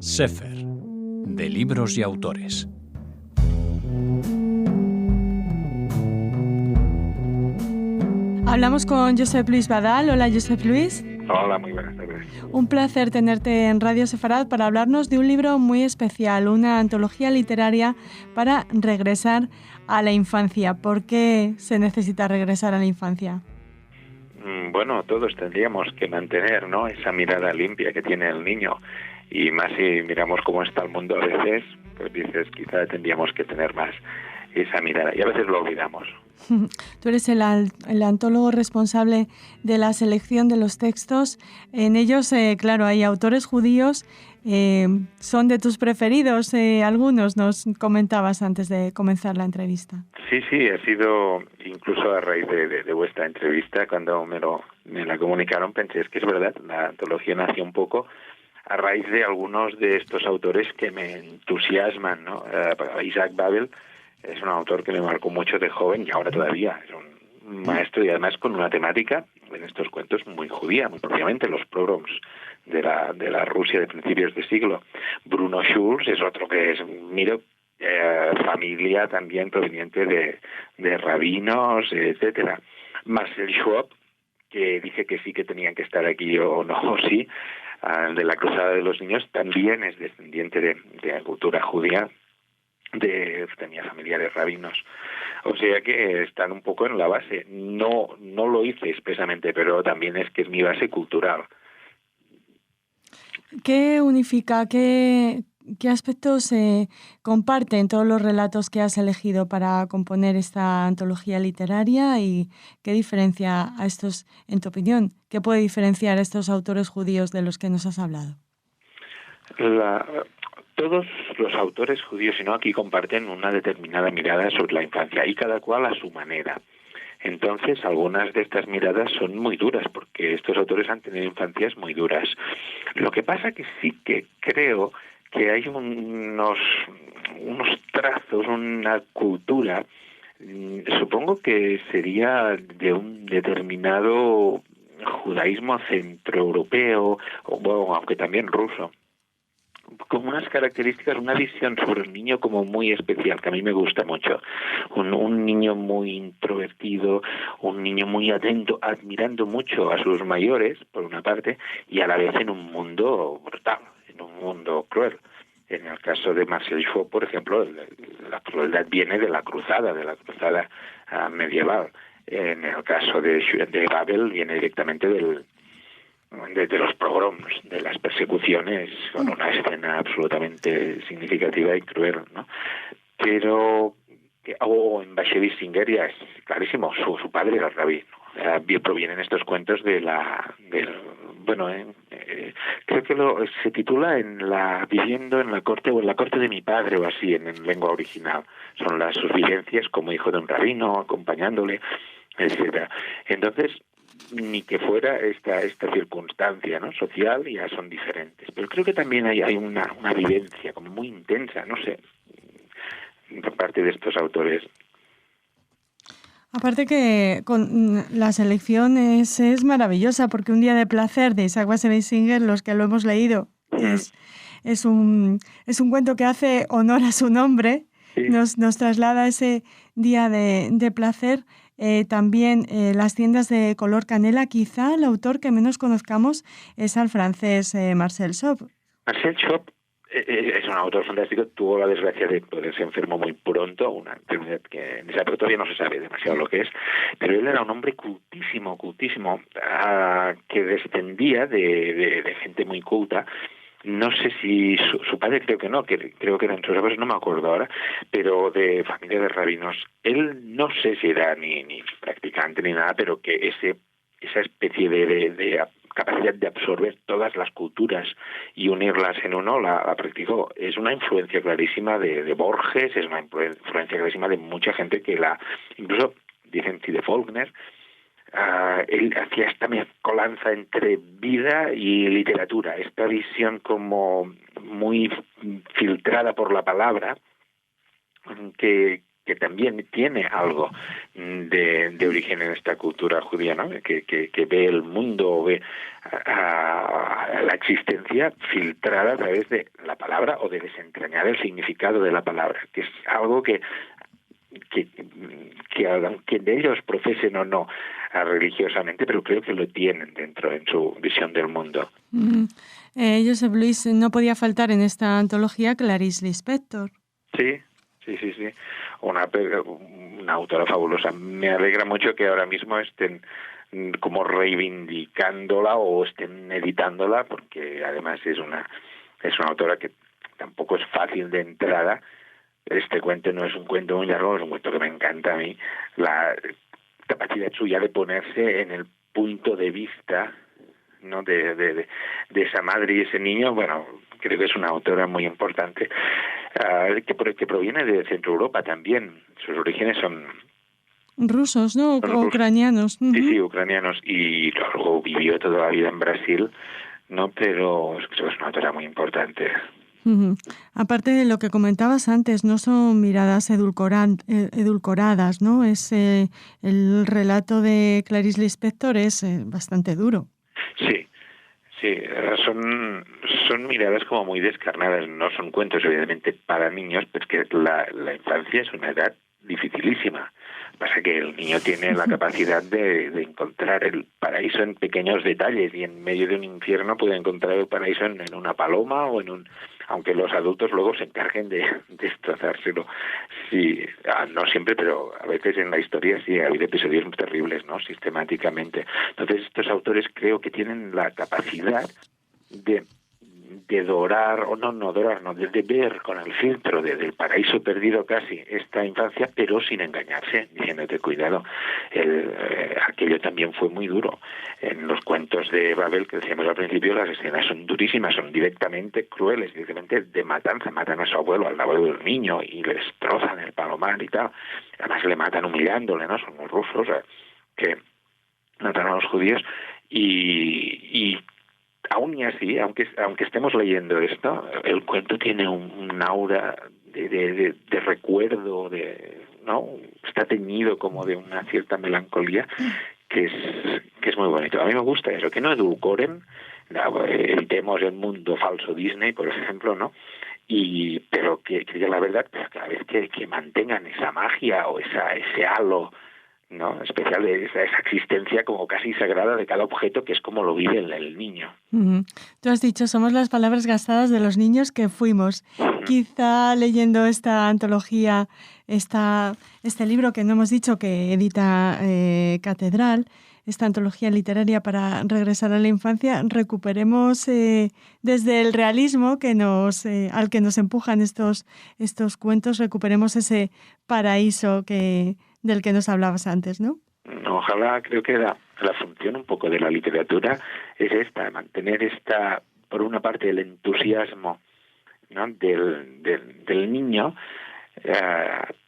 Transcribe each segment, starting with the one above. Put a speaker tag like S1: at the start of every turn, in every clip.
S1: Sefer, de libros y autores.
S2: Hablamos con Josep Luis Badal. Hola, Josep Luis.
S3: Hola, muy buenas tardes.
S2: Un placer tenerte en Radio Sefarad para hablarnos de un libro muy especial, una antología literaria para regresar a la infancia. ¿Por qué se necesita regresar a la infancia?
S3: Bueno, todos tendríamos que mantener, ¿no?, esa mirada limpia que tiene el niño. Y más si miramos cómo está el mundo a veces, pues dices, quizá tendríamos que tener más esa mirada. Y a veces lo olvidamos.
S2: Tú eres el antólogo responsable de la selección de los textos. En ellos, claro, hay autores judíos. ¿Son de tus preferidos? Algunos nos comentabas antes de comenzar la entrevista.
S3: Sí, ha sido incluso a raíz de vuestra entrevista, cuando me la comunicaron, pensé, es que es verdad, la antología nació un poco a raíz de algunos de estos autores que me entusiasman, ¿no? Isaac Babel es un autor que me marcó mucho de joven y ahora todavía es un maestro, y además con una temática en estos cuentos muy judía, muy propiamente los pogroms de la Rusia de principios de siglo. Bruno Schulz es otro que es, familia también proveniente de rabinos, etcétera. Marcel Schwab, que dice que sí que tenían que estar aquí o no, sí, de la Cruzada de los Niños, también es descendiente de la cultura judía, tenía familiares rabinos, o sea que están un poco en la base. No lo hice expresamente, pero también es que es mi base cultural.
S2: ¿Qué unifica, qué aspectos se comparten todos los relatos que has elegido para componer esta antología literaria, y qué diferencia a estos, en tu opinión, qué puede diferenciar a estos autores judíos de los que nos has hablado?
S3: Todos los autores judíos, sino aquí, comparten una determinada mirada sobre la infancia, y cada cual a su manera. Entonces, algunas de estas miradas son muy duras, porque estos autores han tenido infancias muy duras. Lo que pasa que sí que creo que hay unos trazos, una cultura, supongo que sería de un determinado judaísmo centroeuropeo, o aunque también ruso, con unas características, una visión sobre el niño como muy especial, que a mí me gusta mucho. Un niño muy introvertido, un niño muy atento, admirando mucho a sus mayores, por una parte, y a la vez en un mundo brutal, en un mundo cruel. En el caso de Marcel Schwab, por ejemplo, la crueldad viene de la cruzada medieval. En el caso de Babel viene directamente de los pogroms, de las persecuciones, con una escena absolutamente significativa y cruel, ¿no? Pero en Bashevis Singer ya es clarísimo, su padre era el rabí, ¿no? Provienen estos cuentos creo que se titula viviendo en la corte, o en la corte de mi padre, o así, en lengua original. Son sus vivencias como hijo de un rabino, acompañándole, etcétera. Entonces, ni que fuera esta circunstancia, ¿no?, social, ya son diferentes. Pero creo que también hay una vivencia como muy intensa, no sé, por parte de estos autores.
S2: Aparte que con la selección es maravillosa, porque Un día de placer de Isaac Bashevis Singer, los que lo hemos leído, es un cuento que hace honor a su nombre. Sí. Nos traslada ese día de placer. También Las tiendas de color canela. Quizá el autor que menos conozcamos es al francés Marcel Schwab.
S3: Marcel Schwab es un autor fantástico. Tuvo la desgracia de poderse enfermó muy pronto, una enfermedad que todavía no se sabe demasiado lo que es, pero él era un hombre cultísimo, que descendía de gente muy culta. No sé si su padre, creo que no, creo que eran sus abuelos, no me acuerdo ahora, pero de familia de rabinos. Él no sé si era ni practicante ni nada, pero que esa especie de capacidad de absorber todas las culturas y unirlas en uno la practicó. Es una influencia clarísima de Borges, es una influencia clarísima de mucha gente que incluso dicen de Faulkner. Él hacía esta mezcolanza entre vida y literatura, esta visión como muy filtrada por la palabra, que que también tiene algo de origen en esta cultura judía, ¿no? Que ve el mundo, ve a la existencia filtrada a través de la palabra o de desentrañar el significado de la palabra, que es algo que aunque de ellos profesen o no religiosamente, pero creo que lo tienen dentro en su visión del mundo.
S2: Joseph Luis, no podía faltar en esta antología Clarice Lispector.
S3: Sí. Una autora fabulosa. Me alegra mucho que ahora mismo estén como reivindicándola o estén editándola, porque además es una autora que tampoco es fácil de entrada. Este cuento no es un cuento muy largo, es un cuento que me encanta a mí. La capacidad suya de ponerse en el punto de vista, ¿no? de esa madre y ese niño, bueno, creo que es una autora muy importante, que proviene de Centro Europa también. Sus orígenes son
S2: rusos, ¿no? O ucranianos.
S3: Sí, ucranianos, y luego vivió toda la vida en Brasil, ¿no? Pero es una autora muy importante.
S2: Aparte de lo que comentabas antes, no son miradas edulcoradas, ¿no? El relato de Clarice Lispector es bastante duro.
S3: Sí, son miradas como muy descarnadas, no son cuentos evidentemente para niños, pero es que la infancia es una edad dificilísima. Pasa que el niño tiene la capacidad de encontrar el paraíso en pequeños detalles, y en medio de un infierno puede encontrar el paraíso en una paloma o aunque los adultos luego se encarguen de destrozárselo. Sí, no siempre, pero a veces en la historia sí ha habido episodios muy terribles, ¿no? Sistemáticamente. Entonces estos autores creo que tienen la capacidad de dorar, o de ver con el filtro del paraíso perdido casi esta infancia, pero sin engañarse, diciéndote cuidado, aquello también fue muy duro. En los cuentos de Babel, que decíamos al principio, las escenas son durísimas, son directamente crueles, directamente de matanza, matan a su abuelo, al abuelo del niño, y le destrozan el palomar y tal. Además le matan humillándole, ¿no? Son los rusos que matan a los judíos, y aún y así, aunque estemos leyendo esto, el cuento tiene un aura de recuerdo, ¿no? Está teñido como de una cierta melancolía que es muy bonito. A mí me gusta eso, que no edulcoren, evitemos el mundo falso Disney, por ejemplo, ¿no? Pero que digan la verdad, pero cada vez que mantengan esa magia o ese halo, ¿no? Especial de esa existencia como casi sagrada de cada objeto, que es como lo vive el niño.
S2: Tú has dicho, somos las palabras gastadas de los niños que fuimos. Quizá leyendo esta antología, este libro que no hemos dicho que edita Catedral, esta antología literaria para regresar a la infancia, recuperemos desde el realismo al que nos empujan estos cuentos, recuperemos ese paraíso del que nos hablabas antes, ¿no?
S3: Ojalá. Creo que la función un poco de la literatura es esta, mantener por una parte, el entusiasmo, ¿no? del niño,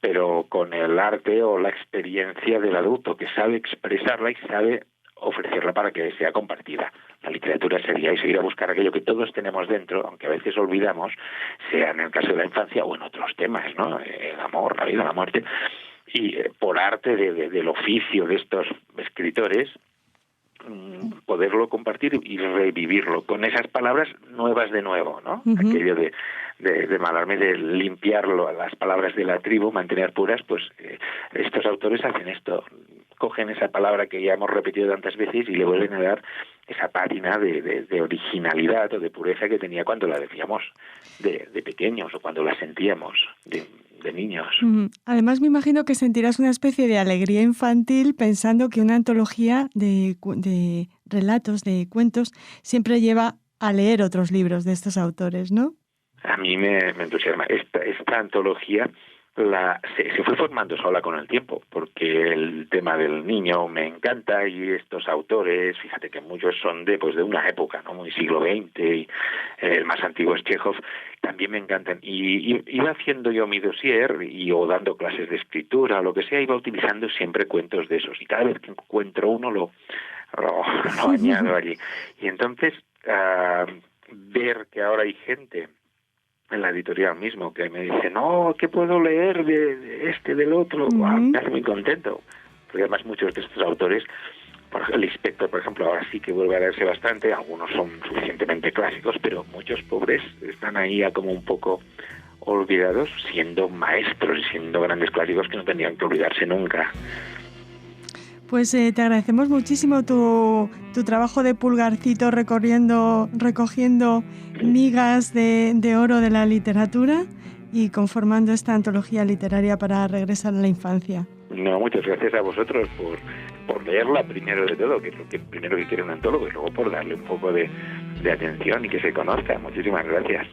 S3: pero con el arte o la experiencia del adulto, que sabe expresarla y sabe ofrecerla para que sea compartida. La literatura sería ir a buscar aquello que todos tenemos dentro, aunque a veces olvidamos, sea en el caso de la infancia o en otros temas, ¿no? El amor, la vida, la muerte. Y por arte del oficio de estos escritores, poderlo compartir y revivirlo con esas palabras nuevas de nuevo, ¿no? Aquello de Mallarmé, de limpiarlo, las palabras de la tribu, mantener puras, pues estos autores hacen esto, cogen esa palabra que ya hemos repetido tantas veces y le vuelven a dar esa pátina de originalidad o de pureza que tenía cuando la decíamos de pequeños o cuando la sentíamos de niños.
S2: Además, me imagino que sentirás una especie de alegría infantil pensando que una antología de relatos, de cuentos, siempre lleva a leer otros libros de estos autores, ¿no?
S3: A mí me entusiasma. Esta antología se fue formando sola con el tiempo, porque el tema del niño me encanta, y estos autores, fíjate que muchos son de una época, ¿no? Muy siglo XX, y el más antiguo es Chekhov, también me encantan. Y iba haciendo yo mi dossier o dando clases de escritura o lo que sea, iba utilizando siempre cuentos de esos, y cada vez que encuentro uno lo añado allí. Y entonces ver que ahora hay gente en la editorial mismo, que me dice, no, ¿qué puedo leer de este, del otro? Wow, me hace muy contento, porque además muchos de estos autores, el Inspector, por ejemplo, ahora sí que vuelve a leerse bastante, algunos son suficientemente clásicos, pero muchos pobres están ahí ya como un poco olvidados, siendo maestros y siendo grandes clásicos que no tendrían que olvidarse nunca.
S2: Pues te agradecemos muchísimo tu trabajo de pulgarcito recogiendo migas de oro de la literatura y conformando esta antología literaria para regresar a la infancia.
S3: No, muchas gracias a vosotros por leerla primero de todo, que es lo que primero que quiere un antólogo, y luego por darle un poco de atención y que se conozca. Muchísimas gracias.